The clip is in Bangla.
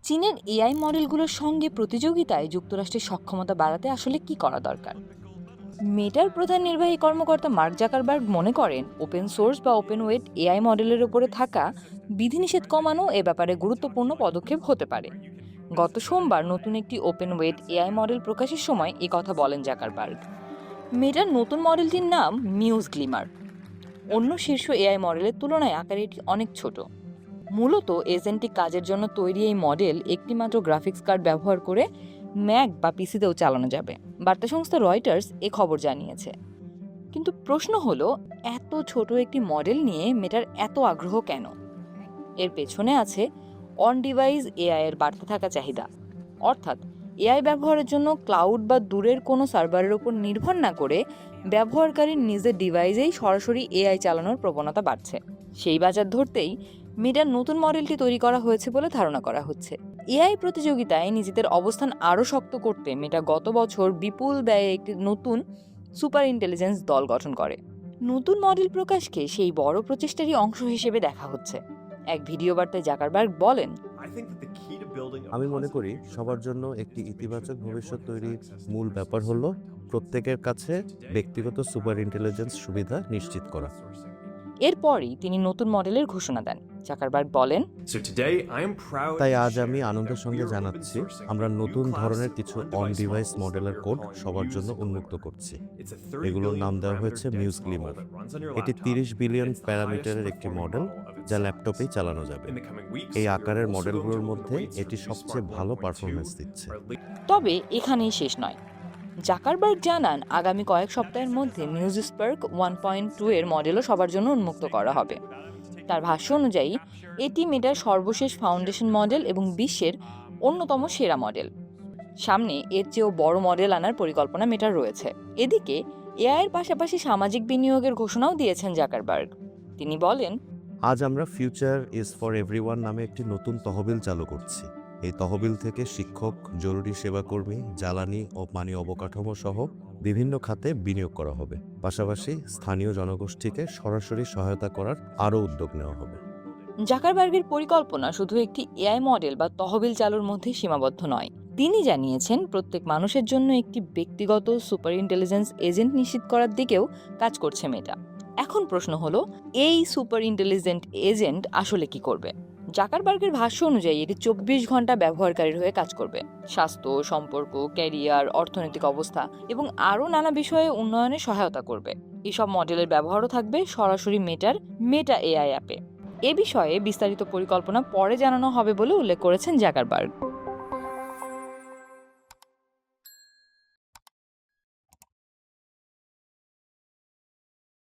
চীনের এআই মডেলগুলোর সঙ্গে প্রতিযোগিতায় যুক্তরাষ্ট্রের সক্ষমতা বাড়াতে আসলে কি করা দরকার? মেটার প্রধান নির্বাহী কর্মকর্তা মার্ক জাকারবার্গ মনে করেন ওপেন সোর্স বা ওপেন ওয়েট এআই মডেলের উপরে থাকা বিধিনিষেধ কমানো এ ব্যাপারে গুরুত্বপূর্ণ পদক্ষেপ হতে পারে। গত সোমবার নতুন একটি ওপেন ওয়েট এআই মডেল প্রকাশের সময় এ কথা বলেন জাকারবার্গ। মেটার নতুন মডেলটির নাম মিউজ গ্লিমার। অন্য শীর্ষ এআই মডেলের তুলনায় আকারে এটি অনেক ছোট। মূলত এজেন্টিক কাজের জন্য তৈরি এই মডেল একটিমাত্র গ্রাফিক্স কার্ড ব্যবহার করে ম্যাক বা পিসিতেও চালানো যাবে, বার্তা সংস্থা রয়টার্স এ খবর জানিয়েছে। কিন্তু প্রশ্ন হলো, এত ছোট একটি মডেল নিয়ে মেটার এত আগ্রহ কেন? এর পেছনে আছে অন ডিভাইস এআই এর বাড়তে থাকা চাহিদা। অর্থাৎ এআই ব্যবহারের জন্য ক্লাউড বা দূরের কোনো সার্ভারের উপর নির্ভর না করে ব্যবহারকারীর নিজের ডিভাইসেই সরাসরি এআই চালানোর প্রবণতা বাড়ছে। সেই বাজার ধরতেই মেটার নতুন মডেলটি তৈরি করা হয়েছে বলে ধারণা করা হচ্ছে। এআই প্রতিযোগিতায় নিজেদের অবস্থান আরও শক্ত করতে মেটা গত বছর বিপুল ব্যয়ে একটি নতুন সুপার ইন্টেলিজেন্স দল গঠন করে। নতুন মডেল প্রকাশকে সেই বড় প্রচেষ্টারই অংশ হিসেবে দেখা হচ্ছে। এক ভিডিও বার্তায় জাকারবার্গ বলেন, আমি মনে করি সবার জন্য একটি ইতিবাচক ভবিষ্যৎ তৈরির মূল ব্যাপার হলো প্রত্যেকের কাছে ব্যক্তিগত সুপার ইন্টেলিজেন্স সুবিধা নিশ্চিত করা। এরপরই তিনি নতুন মডেলের ঘোষণা দেন। জাকারবার্গ বলেন, তাই আজ আমি আনন্দের সঙ্গে জানাচ্ছি আমরা নতুন ধরনের কিছু অন ডিভাইস মডেলের কোড সবার জন্য উন্মুক্ত করছি। এগুলোর নাম দেওয়া হয়েছে মিউজ গ্লিমার। এটি 30 বিলিয়ন প্যারামিটারের একটি মডেল যা ল্যাপটপেই চালানো যাবে। এই আকারের মডেলগুলোর মধ্যে এটি সবচেয়ে ভালো পারফরমেন্স দিচ্ছে। তবে এখানেই শেষ নয়। জাকারবার্গ জানান আগামী কয়েক সপ্তাহের মধ্যে মিউজ স্পার্ক 1.2 এর মডেলও সবার জন্য উন্মুক্ত করা হবে। তার ভাষ্য অনুযায়ী এটি মেটার সর্বশেষ ফাউন্ডেশন মডেল এবং বিশ্বের অন্যতম সেরা মডেল। সামনে এর চেয়েও বড় মডেল আনার পরিকল্পনা মেটার রয়েছে। এদিকে এআই এর পাশাপাশি সামাজিক বিনিয়োগের ঘোষণাও দিয়েছেন জাকারবার্গ। তিনি বলেন, আজ আমরা ফিউচার ইজ ফর এভরিওয়ান নামে একটি নতুন তহবিল চালু করছি। এই তহবিল থেকে শিক্ষক, জরুরি সেবাকর্মী, জ্বালানি ও পানি অবকাঠামো সহ বিভিন্ন খাতে বিনিয়োগ করা হবে। পাশাপাশি স্থানীয় জনগোষ্ঠীকে সরাসরি সহায়তা করার আরও উদ্যোগ নেওয়া হবে। জাকারবার্গের পরিকল্পনা শুধু একটি এআই মডেল বা তহবিল চালুর মধ্যে সীমাবদ্ধ নয়। তিনি জানিয়েছেন প্রত্যেক মানুষের জন্য একটি ব্যক্তিগত সুপার ইন্টেলিজেন্স এজেন্ট নিশ্চিত করার দিকেও কাজ করছে মেটা। এখন প্রশ্ন হলো, এই সুপার ইন্টেলিজেন্ট এজেন্ট আসলে কি করবে? জাকারবার্গের ভাষ্য অনুযায়ী এটি 24 ঘন্টা ব্যবহারকারীর হয়ে কাজ করবে। স্বাস্থ্য, সম্পর্ক, ক্যারিয়ার, অর্থনৈতিক অবস্থা এবং আরও নানা বিষয়ে উন্নয়নে সহায়তা করবে। এসব মডেলের ব্যবহারও থাকবে সরাসরি মেটার মেটা এআই অ্যাপে। এ বিষয়ে বিস্তারিত পরিকল্পনা পরে জানানো হবে বলে উল্লেখ করেছেন জাকারবার্গ।